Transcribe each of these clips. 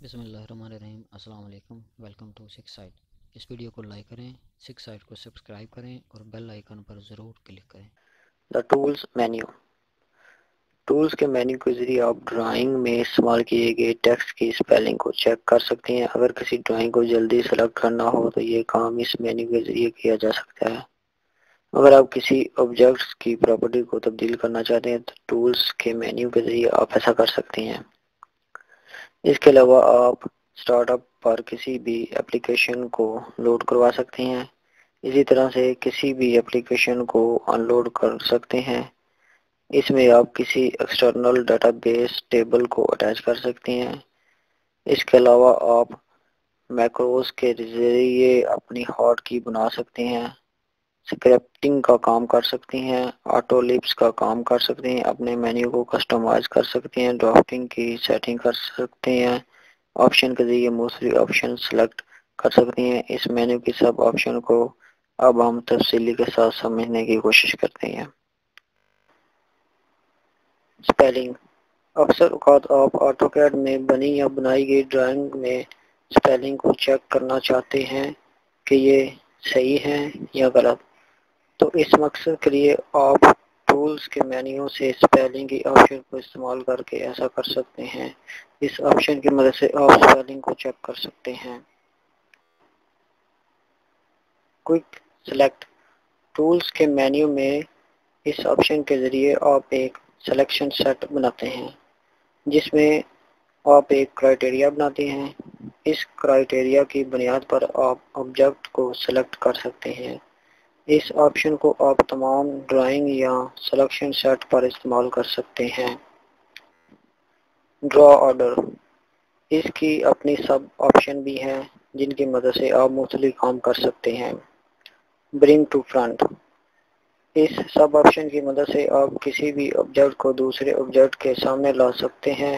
بسم اللہ الرحمن الرحیم۔ السلام علیکم، ویلکم ٹو سکس سائٹ۔ اس ویڈیو کو لائک کریں، سکس سائٹ کو سبسکرائب کریں اور بیل آئیکن پر ضرور کلک کریں۔ The tools menu. ٹولز کے مینیو کے ذریعے آپ ڈرائنگ میں استعمال کیے گئے ٹیکسٹ کی اسپیلنگ کو چیک کر سکتے ہیں۔ اگر کسی ڈرائنگ کو جلدی سلیکٹ کرنا ہو تو یہ کام اس مینیو کے ذریعے کیا جا سکتا ہے۔ اگر آپ کسی آبجیکٹس کی پراپرٹی کو تبدیل کرنا چاہتے ہیں تو ٹولز کے مینیو کے ذریعے آپ ایسا کر سکتے ہیں۔ اس کے علاوہ آپ اسٹارٹ اپ پر کسی بھی اپلیکیشن کو لوڈ کروا سکتے ہیں۔ اسی طرح سے کسی بھی اپلیکیشن کو ان لوڈ کر سکتے ہیں۔ اس میں آپ کسی ایکسٹرنل ڈیٹا بیس ٹیبل کو اٹیچ کر سکتے ہیں۔ اس کے علاوہ آپ میکروز کے ذریعے اپنی ہاٹ کی بنا سکتے ہیں، اسکرپٹنگ کا کام کر سکتے ہیں، آٹو لپس کا کام کر سکتے ہیں، اپنے مینیو کو کسٹمائز کر سکتے ہیں، ڈرافٹنگ کی سیٹنگ کر سکتے ہیں، آپشن کے ذریعے مختلف آپشن سلیکٹ کر سکتے ہیں۔ اس مینیو کی سب آپشن کو اب ہم تفصیلی کے ساتھ سمجھنے کی کوشش کرتے ہیں۔ اسپیلنگ۔ اکثر اوقات آپ آٹو کیڈ میں بنی یا بنائی گئی ڈرائنگ میں اسپیلنگ کو چیک کرنا چاہتے ہیں کہ یہ صحیح ہے یا غلط، تو اس مقصد کے لیے آپ ٹولز کے مینیو سے اسپیلنگ کی آپشن کو استعمال کر کے ایسا کر سکتے ہیں۔ اس آپشن کی مدد سے آپ اسپیلنگ کو چیک کر سکتے ہیں۔ Quick select. ٹولز کے مینیو میں اس آپشن کے ذریعے آپ ایک سلیکشن سیٹ بناتے ہیں جس میں آپ ایک کرائٹیریا بناتے ہیں۔ اس کرائٹیریا کی بنیاد پر آپ آبجیکٹ کو سلیکٹ کر سکتے ہیں۔ اس آپشن کو آپ تمام ڈرائنگ یا سلیکشن سیٹ پر استعمال کر سکتے ہیں۔ ڈرا آرڈر۔ اس کی اپنی سب آپشن بھی ہیں جن کی مدد سے آپ مختلف کام کر سکتے ہیں۔ Bring to front. اس سب آپشن کی مدد سے آپ کسی بھی آبجیکٹ کو دوسرے آبجیکٹ کے سامنے لا سکتے ہیں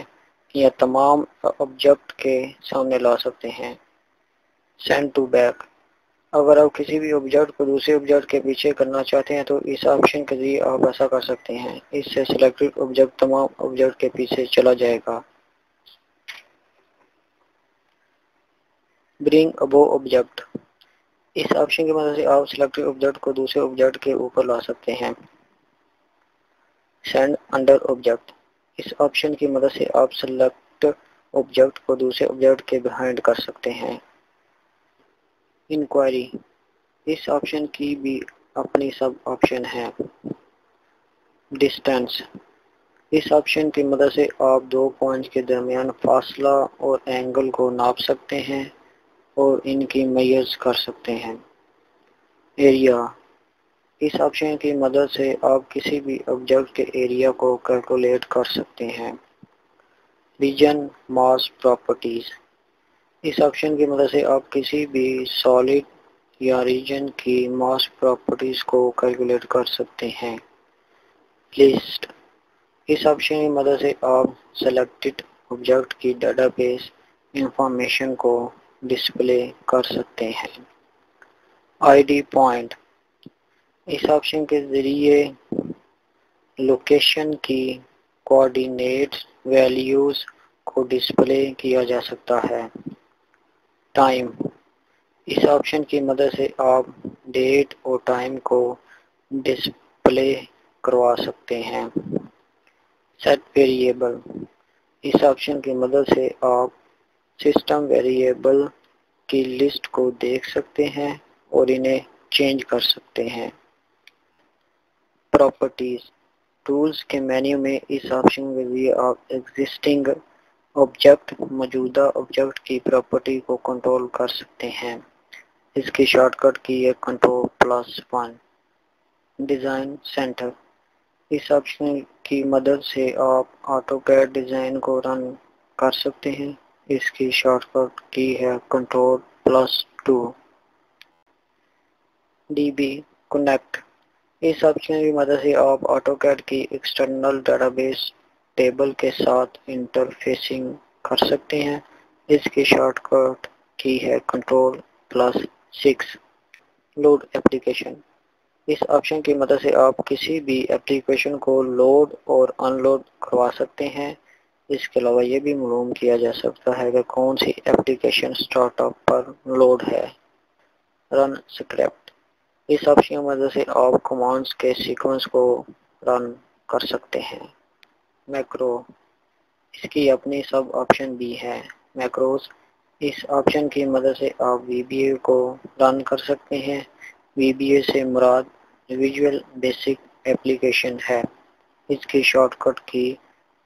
یا تمام آبجیکٹ کے سامنے لا سکتے ہیں۔ Send to back. اگر آپ کسی بھی آبجیکٹ کو دوسرے آبجیکٹ کے پیچھے کرنا چاہتے ہیں تو اس آپشن کے ذریعے آپ ایسا کر سکتے ہیں۔ اس سے سلیکٹڈ آبجیکٹ تمام آبجیکٹ کے پیچھے چلا جائے گا۔ برنگ ابو آبجیکٹ۔ اس آپشن کی مدد سے آپ سلیکٹڈ آبجیکٹ کو دوسرے آبجیکٹ کے اوپر لا سکتے ہیں۔ Send under object. اس آپشن کی مدد سے آپ سلیکٹ آبجیکٹ کو دوسرے آبجیکٹ کے بہائنڈ کر سکتے ہیں۔ انکوائری۔ اس آپشن کی بھی اپنی سب آپشن ہے۔ ڈسٹینس۔ اس آپشن کی مدد سے آپ دو پوائنٹس کے درمیان فاصلہ اور اینگل کو ناپ سکتے ہیں اور ان کی میئرز کر سکتے ہیں۔ ایریا۔ اس آپشن کی مدد سے آپ کسی بھی آبجیکٹ کے ایریا کو کیلکولیٹ کر سکتے ہیں۔ ریجن ماس پراپرٹیز۔ اس آپشن کی مدد سے آپ کسی بھی سالڈ یا ریجن کی ماس پراپرٹیز کو کیلکولیٹ کر سکتے ہیں۔ لسٹ۔ اس آپشن کی مدد سے آپ سلیکٹڈ آبجیکٹ کی ڈیٹا بیس انفارمیشن کو ڈسپلے کر سکتے ہیں۔ I D point. اس آپشن کے ذریعے لوکیشن کی کوآرڈینیٹس ویلیوز کو ڈسپلے کیا جا سکتا ہے۔ ٹائم۔ اس آپشن کی مدد سے آپ ڈیٹ اور ٹائم کو ڈسپلے کروا سکتے ہیں۔ Set variable. اس آپشن کی مدد سے آپ سسٹم ویریبل کی لسٹ کو دیکھ سکتے ہیں اور انہیں چینج کر سکتے ہیں۔ پراپرٹیز۔ ٹولز کے مینیو میں اس آپشن کے ذریعے آپ ایگزسٹنگ آبجیکٹ موجودہ آبجیکٹ کی پراپرٹی کو کنٹرول کر سکتے ہیں۔ اس کی شارٹ کٹ کی ہے کنٹرول+1۔ Design centre. اس آپشن کی مدد سے آپ آٹو کیڈ ڈیزائن کو رن کر سکتے ہیں۔ اس کی شارٹ کٹ کی ہے کنٹرول+2۔ D B connect. اس آپشن کی مدد سے آپ آٹو کیڈ کی ایکسٹرنل ڈیٹا بیس ٹیبل کے ساتھ انٹرفیسنگ کر سکتے ہیں۔ اس کی شارٹ کٹ کی ہے کنٹرول+6۔ Load application. اس آپشن کی مدد سے آپ کسی بھی ایپلیکیشن کو لوڈ اور ان لوڈ کروا سکتے ہیں۔ اس کے علاوہ یہ بھی معلوم کیا جا سکتا ہے کہ کون سی اپلیکیشن اسٹارٹ اپ پر لوڈ ہے۔ رن اسکرپٹ، اس آپشن کی مدد سے آپ کمانڈز کے سیکوینس کو رن کر سکتے ہیں۔ میکرو، اس کی اپنی سب آپشن بھی ہے۔ میکروز، اس آپشن کی مدد سے آپ وی بی اے کو رن کر سکتے ہیں۔ وی بی اے سے مراد ویژول بیسک ایپلیکیشن ہے۔ اس کی شارٹ کٹ کی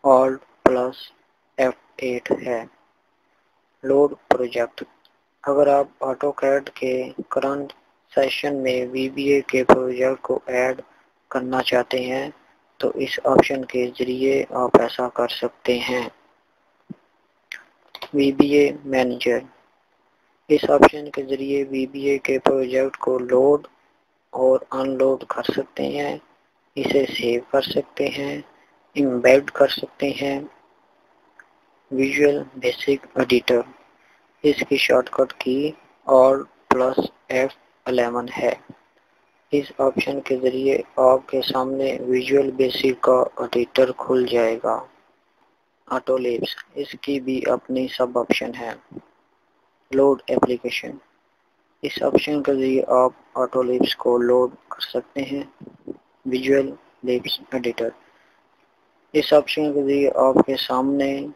Alt+F8 ہے۔ لوڈ پروجیکٹ، اگر آپ آٹو کیڈ کے کرنٹ سیشن میں وی بی اے کے پروجیکٹ کو ایڈ کرنا چاہتے ہیں تو اس آپشن کے ذریعے آپ ایسا کر سکتے ہیں۔ وی بی اے مینیجر، اس آپشن کے ذریعے وی بی اے کے پروجیکٹ کو لوڈ اور ان لوڈ کر سکتے ہیں، اسے سیو کر سکتے ہیں، امبیڈ کر سکتے ہیں۔ ویژول بیسک ایڈیٹر، اس کی شارٹ کٹ کی Alt+F11 ہے۔ اس آپشن کے ذریعے آپ کے سامنے ویژول بیسک کا ایڈیٹر کھل جائے گا۔ آٹو لیبس، اس کی بھی اپنی سب آپشن ہے۔ لوڈ ایپلیکیشن، اس آپشن کے ذریعے آپ آٹو لیبس کو لوڈ کر سکتے ہیں۔ ویژول لیبس ایڈیٹر، اس آپشن کے ذریعے آپ کے سامنے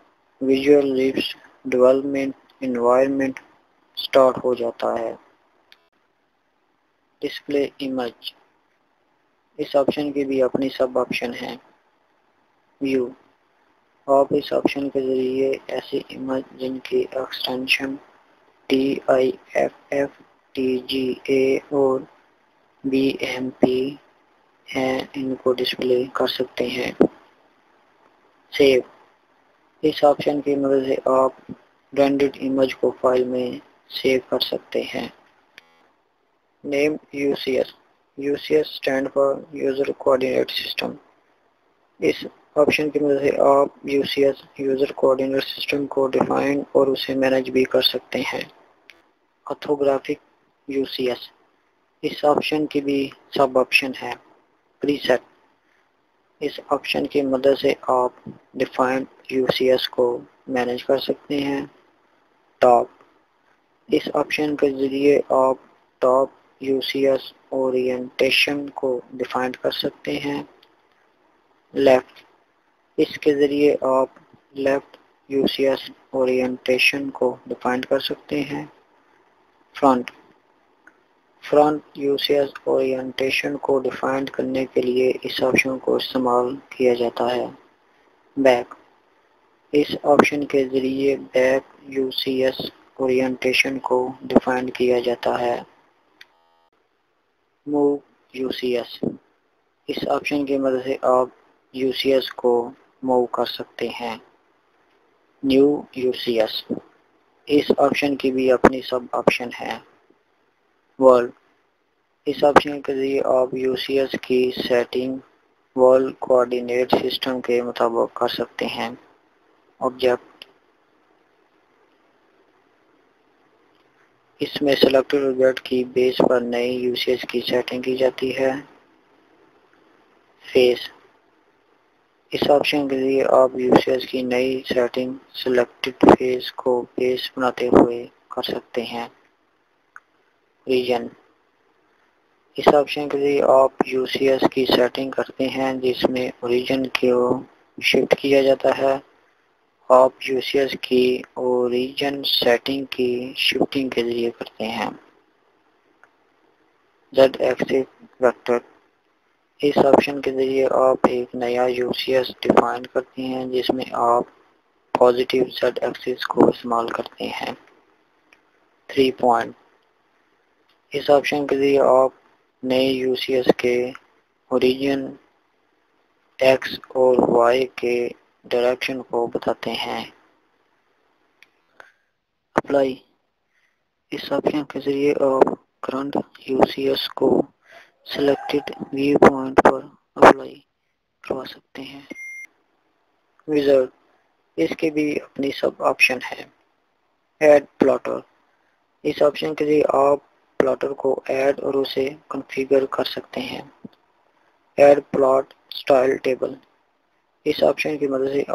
visual labs development environment start ہو جاتا ہے۔ ڈسپلے امیج، اس آپشن کی بھی اپنی سب آپشن ہیں۔ ویو، آپ اس آپشن کے ذریعے ایسی امیج جن کی ایکسٹینشن TIFF، TGA اور BMP ہیں ان کو ڈسپلے کر سکتے ہیں۔ سیو، اس آپشن کی مدد سے آپ رینڈرڈ امیج کو فائل میں سیو کر سکتے ہیں۔ Name UCS، UCS stand for user coordinate system, اس آپشن کی مدد سے آپ UCS یوزر کوآرڈینیٹ سسٹم کو ڈیفائن اور اسے مینیج بھی کر سکتے ہیں۔ آرتھوگرافک UCS، اس آپشن کی بھی سب آپشن ہے۔ پریسیٹ، اس آپشن کی مدد سے آپ ڈیفائنڈ UCS کو مینیج کر سکتے ہیں۔ ٹاپ، اس آپشن کے ذریعے آپ ٹاپ UCS اورینٹیشن کو ڈیفائن کر سکتے ہیں۔ لیفٹ، اس کے ذریعے آپ لیفٹ UCS اورینٹیشن کو ڈیفائن کر سکتے ہیں۔ فرنٹ، فرنٹ UCS اورینٹیشن کو ڈیفائن کرنے کے لیے اس آپشن کو استعمال کیا جاتا ہے۔ بیک، اس آپشن کے ذریعے بیک UCS اورینٹیشن کو ڈیفائن کیا جاتا ہے۔ موو UCS، اس آپشن کی مدد سے آپ UCS کو موو کر سکتے ہیں۔ نیو UCS، اس آپشن کی بھی اپنی سب آپشن ہے۔ ورلڈ، اس آپشن کے ذریعے آپ UCS کی سیٹنگ ورلڈ کوآرڈینیٹ سسٹم کے مطابق کر سکتے ہیں۔ آبجیکٹ، اس میں سلیکٹڈ آبجیکٹ کی بیس پر نئی UCS کی سیٹنگ کی جاتی ہے۔ فیس، اس آپشن کے ذریعے آپ UCS کی نئی سیٹنگ سلیکٹڈ فیس کو بیس بناتے ہوئے کر سکتے ہیں۔ ریجن، اس آپشن کے ذریعے آپ UCS کی سیٹنگ کرتے ہیں جس میں اوریجن کو شفٹ کیا جاتا ہے۔ آپ UCS کی اوریجن سیٹنگ کی شفٹنگ کے ذریعے کرتے ہیں۔ Z ایکسس ویکٹر، اس آپشن کے ذریعے آپ ایک نیا UCS ڈیفائن کرتے ہیں جس میں آپ پازیٹیو Z ایکسس کو استعمال کرتے ہیں۔ 3 پوائنٹ، اس آپشن کے ذریعے آپ نئے UCS کے اوریجن X اور Y کے ڈائریکشن کو بتاتے ہیں۔ اپلائی، اس آپشن کے ذریعے آپ کرنٹ UCS کو سلیکٹڈ ویو پوائنٹ پر اپلائی کروا سکتے ہیں۔ وزارڈ، اس کے بھی اپنی سب آپشن ہے۔ ایڈ پلاٹر، اس آپشن کے ذریعے آپ پلاٹر کو ایڈ اور اسے کنفیگر کر سکتے ہیں۔ ایڈ پلاٹ سٹائل ٹیبل، اس آپشن کی مدد سے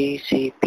PCP